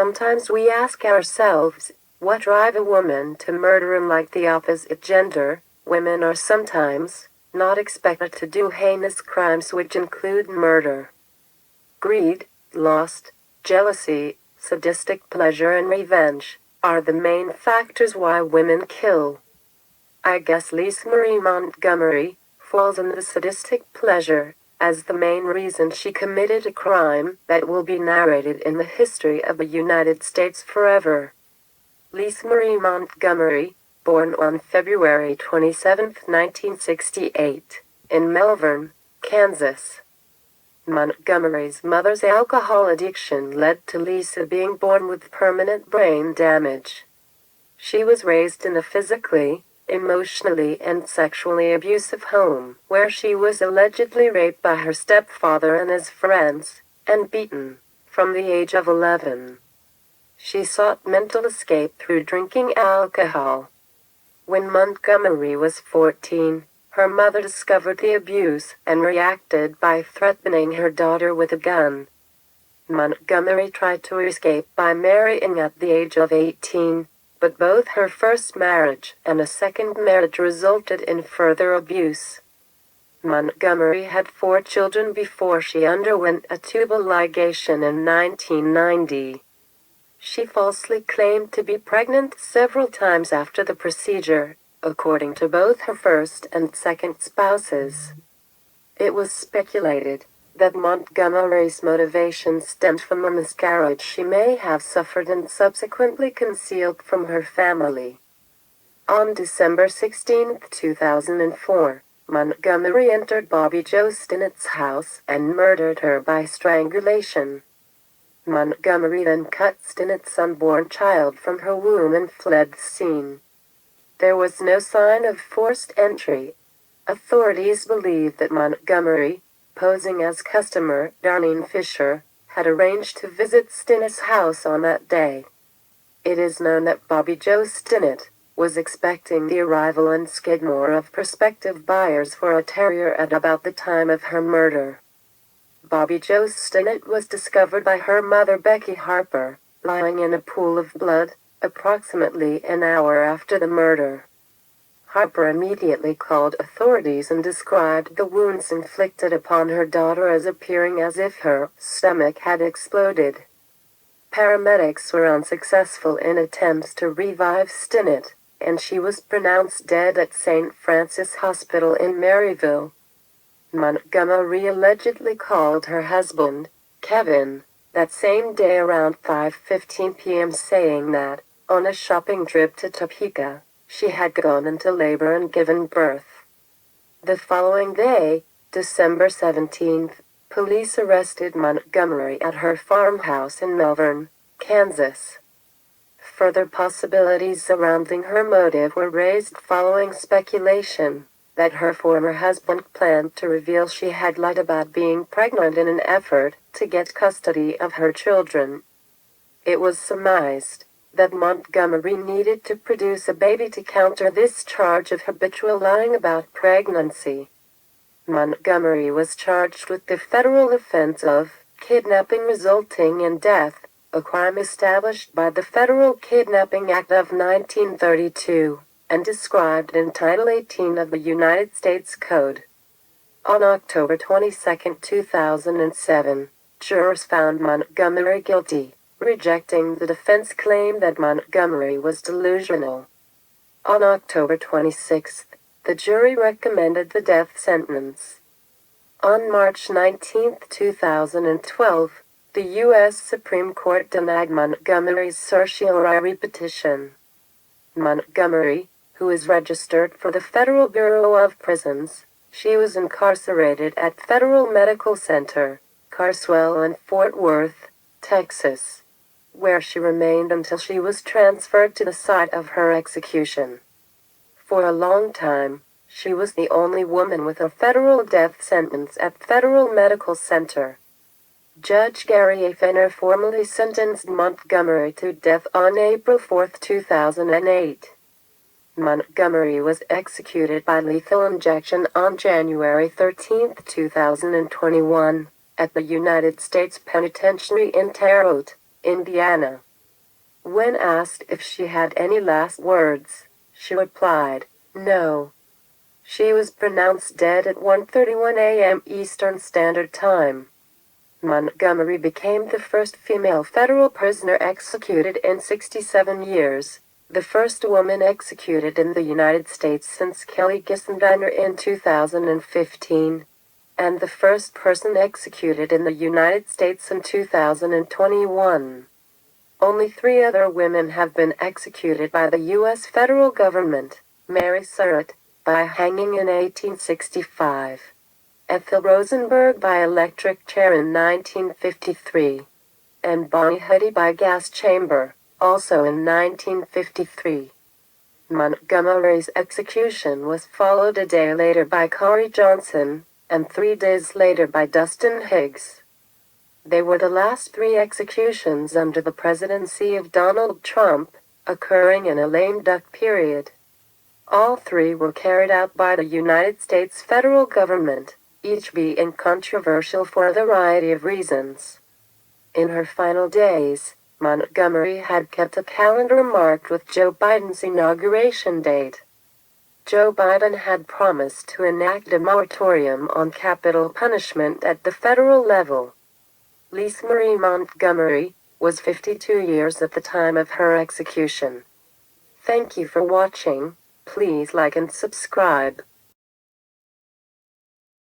Sometimes we ask ourselves, what drives a woman to murder? Unlike the opposite gender, women are sometimes not expected to do heinous crimes which include murder. Greed, lust, jealousy, sadistic pleasure and revenge are the main factors why women kill. I guess Lisa Marie Montgomery falls in the sadistic pleasure as the main reason she committed a crime that will be narrated in the history of the United States forever. Lisa Marie Montgomery, born on February 27, 1968, in Melvern, Kansas. Montgomery's mother's alcohol addiction led to Lisa being born with permanent brain damage. She was raised in a physically, emotionally and sexually abusive home, where she was allegedly raped by her stepfather and his friends, and beaten, from the age of 11. She sought mental escape through drinking alcohol. When Montgomery was 14, her mother discovered the abuse and reacted by threatening her daughter with a gun. Montgomery tried to escape by marrying at the age of 18, but both her first marriage and a second marriage resulted in further abuse. Montgomery had 4 children before she underwent a tubal ligation in 1990. She falsely claimed to be pregnant several times after the procedure, according to both her first and second spouses. It was speculated that Montgomery's motivation stemmed from a miscarriage she may have suffered and subsequently concealed from her family. On December 16, 2004, Montgomery entered Bobby Jo Stinnett's house and murdered her by strangulation. Montgomery then cut Stinnett's unborn child from her womb and fled the scene. There was no sign of forced entry. Authorities believe that Montgomery, posing as customer Darlene Fisher, had arranged to visit Stinnett's house on that day. It is known that Bobby Jo Stinnett was expecting the arrival in Skidmore of prospective buyers for a terrier at about the time of her murder. Bobby Jo Stinnett was discovered by her mother Becky Harper, lying in a pool of blood, approximately an hour after the murder. Harper immediately called authorities and described the wounds inflicted upon her daughter as appearing as if her stomach had exploded. Paramedics were unsuccessful in attempts to revive Stinnett, and she was pronounced dead at St. Francis Hospital in Maryville. Montgomery allegedly called her husband, Kevin, that same day around 5:15 p.m. saying that, on a shopping trip to Topeka, she had gone into labor and given birth. The following day, December 17th, police arrested Montgomery at her farmhouse in Melvern, Kansas. Further possibilities surrounding her motive were raised following speculation that her former husband planned to reveal she had lied about being pregnant in an effort to get custody of her children. It was surmised that Montgomery needed to produce a baby to counter this charge of habitual lying about pregnancy. Montgomery was charged with the federal offense of kidnapping resulting in death, a crime established by the Federal Kidnapping Act of 1932, and described in Title 18 of the United States Code. On October 22, 2007, jurors found Montgomery guilty, rejecting the defense claim that Montgomery was delusional. On October 26, the jury recommended the death sentence. On March 19, 2012, the U.S. Supreme Court denied Montgomery's certiorari petition. Montgomery, who is registered for the Federal Bureau of Prisons, she was incarcerated at Federal Medical Center, Carswell in Fort Worth, Texas, where she remained until she was transferred to the site of her execution. For a long time, she was the only woman with a federal death sentence at Federal Medical Center. Judge Gary A. Fenner formally sentenced Montgomery to death on April 4, 2008. Montgomery was executed by lethal injection on January 13, 2021, at the United States Penitentiary in Terre Haute, Indiana. When asked if she had any last words, she replied, "No." She was pronounced dead at 1:31 a.m. Eastern Standard Time. Montgomery became the first female federal prisoner executed in 67 years, the first woman executed in the United States since Kelly Gissenbeiner in 2015, and the first person executed in the United States in 2021. Only 3 other women have been executed by the U.S. federal government: Mary Surratt, by hanging in 1865. Ethel Rosenberg by electric chair in 1953. And Bonnie Huddy by gas chamber, also in 1953. Montgomery's execution was followed a day later by Corey Johnson, and 3 days later by Dustin Higgs. They were the last 3 executions under the presidency of Donald Trump, occurring in a lame duck period. All 3 were carried out by the United States federal government, each being controversial for a variety of reasons. In her final days, Montgomery had kept a calendar marked with Joe Biden's inauguration date. Joe Biden had promised to enact a moratorium on capital punishment at the federal level. Lisa Marie Montgomery was 52 years at the time of her execution. Thank you for watching. Please like and subscribe.